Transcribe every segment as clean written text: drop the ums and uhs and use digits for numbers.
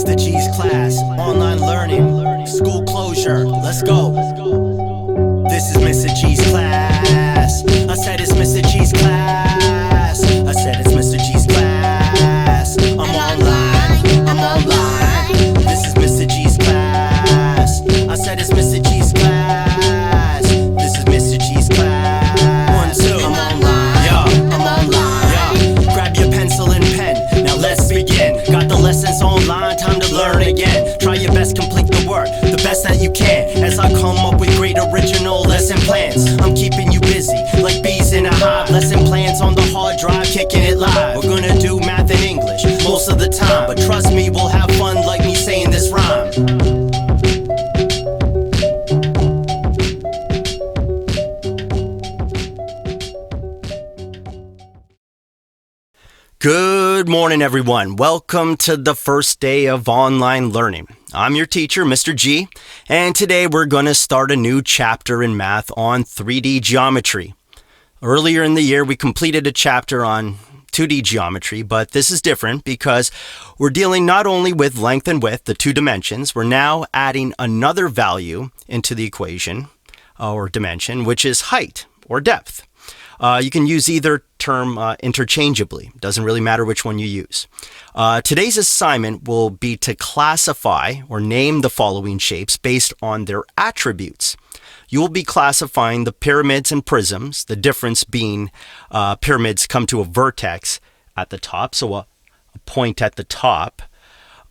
Mr. G's class, online learning, school closure, let's go. This is Mr. G's class. I said it's Mr. G's class. I said it's Mr. G's class. I'm online. This is Mr. G's class. I said it's Mr. G's class. This is Mr. G's class. 1, 2. I'm online. Yeah, I'm online. Yeah. Grab your pencil and pen. Now let's begin. Got the lessons online, time to learn again. Try your best, complete the work, the best that you can. As I come up with great original lesson plans, I'm keeping you busy like bees in a hive. Lesson plans on the hard drive, kicking it live. We're gonna do math and English most of the time, but trust me, we'll have fun like me saying this rhyme. Good morning, everyone. Welcome to the first day of online learning. I'm your teacher, Mr. G, and today we're going to start a new chapter in math on 3D geometry. Earlier in the year, we completed a chapter on 2D geometry, but this is different because we're dealing not only with length and width, the two dimensions, we're now adding another value into the equation or dimension, which is height or depth. You can use either term interchangeably. Doesn't really matter which one you use. Today's assignment will be to classify or name the following shapes based on their attributes. You will be classifying the pyramids and prisms, the difference being pyramids come to a vertex at the top, so a point at the top,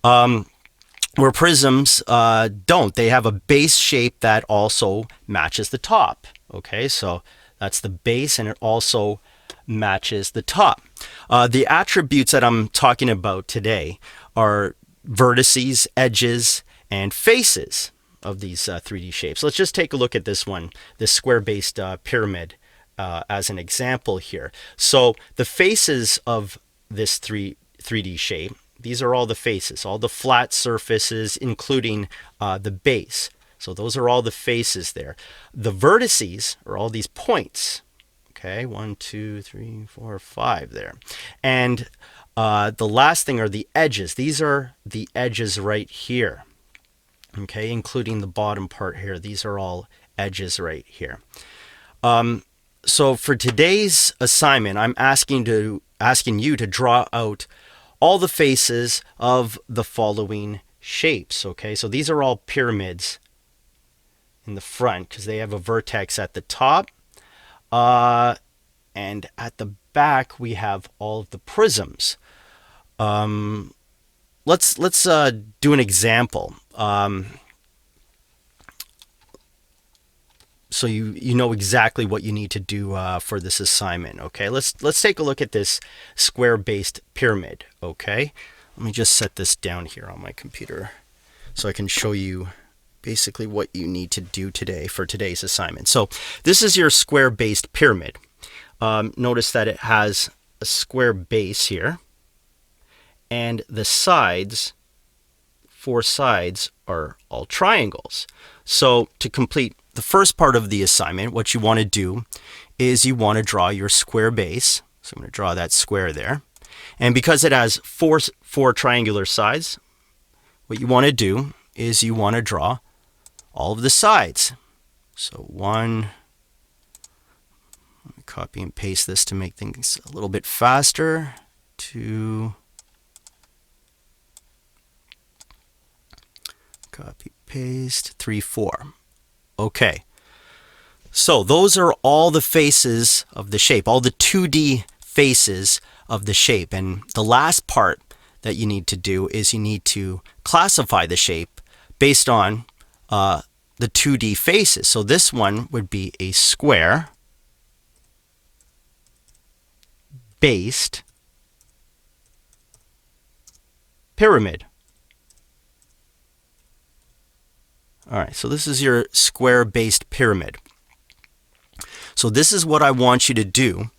where prisms don't. They have a base shape that also matches the top. Okay, so that's the base, and it also matches the top. The attributes that I'm talking about today are vertices, edges, and faces of these 3D shapes. Let's just take a look at this one, this square-based pyramid as an example here. So the faces of this 3D shape, these are all the faces, all the flat surfaces, including the base. So those are all the faces there. The vertices are all these points. Okay, 1, 2, 3, 4, 5 there. And the last thing are the edges. These are the edges right here. Okay, including the bottom part here. These are all edges right here. So for today's assignment, I'm asking you to draw out all the faces of the following shapes. Okay, so these are all pyramids in the front because they have a vertex at the top, and at the back we have all of the prisms. Let's do an example, so you know exactly what you need to do for this assignment. Okay, let's take a look at this square-based pyramid. Okay, let me just set this down here on my computer so I can show you basically what you need to do today for today's assignment. So this is your square-based pyramid. Notice that it has a square base here, and the sides, 4 sides, are all triangles. So to complete the first part of the assignment, what you want to do is you want to draw your square base. So I'm going to draw that square there. And because it has four triangular sides, what you want to do is you want to draw all of the sides. So 1, let me copy and paste this to make things a little bit faster. 2, copy, paste, 3, 4. Okay, so those are all the faces of the shape, all the 2D faces of the shape. And the last part that you need to do is you need to classify the shape based on the 2D faces. So this one would be a square based pyramid. All right, so this is your square-based pyramid. So this is what I want you to do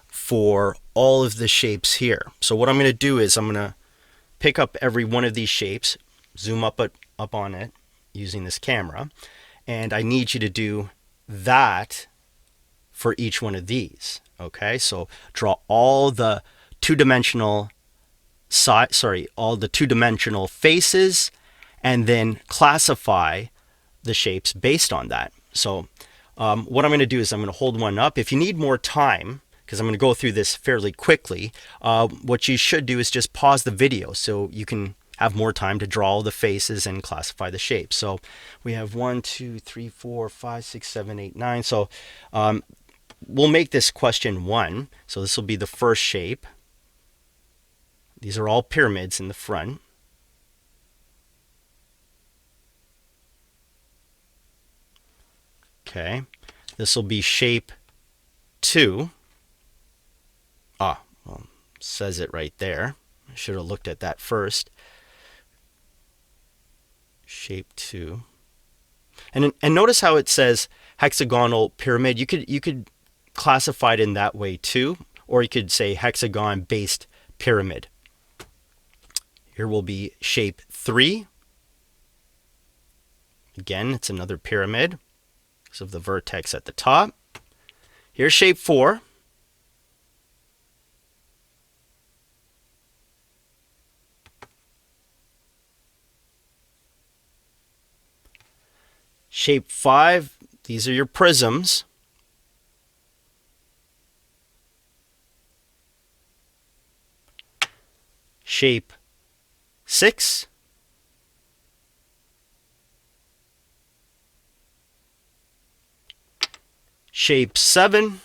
for all of the shapes here. So what I'm going to do is I'm going to pick up every one of these shapes, zoom up on it using this camera, and I need you to do that for each one of these. Okay, so draw all the two-dimensional all the two-dimensional faces, and then classify the shapes based on that. So what I'm going to do is I'm going to hold one up. If you need more time, because I'm going to go through this fairly quickly, what you should do is just pause the video so you can have more time to draw all the faces and classify the shapes. So we have 1, 2, 3, 4, 5, 6, 7, 8, 9. So we'll make this question 1. So this will be the first shape. These are all pyramids in the front. Okay, this will be shape 2. Well, it says it right there. I should have looked at that first. Shape 2. And notice how it says hexagonal pyramid. You could classify it in that way too, or you could say hexagon based pyramid. Here will be shape 3. Again, it's another pyramid because of the vertex at the top. Here's shape 4. Shape 5, these are your prisms. Shape 6. Shape 7.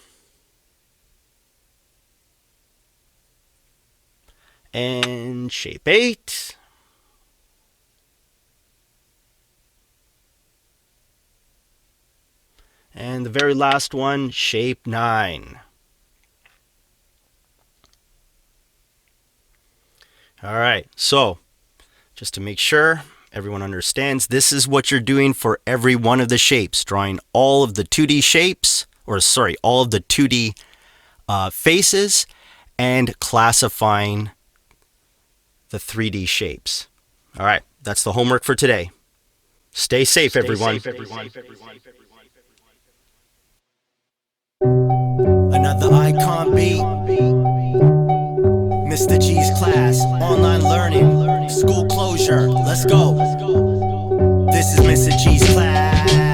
And shape 8. And the very last one, shape 9. All right, so just to make sure everyone understands, this is what you're doing for every one of the shapes, drawing all of the 2D shapes, or sorry, all of the 2D faces, and classifying the 3D shapes. All right, that's the homework for today. Stay safe, everyone. Another icon beat. Mr. G's class, online learning, school closure. Let's go. This is Mr. G's class.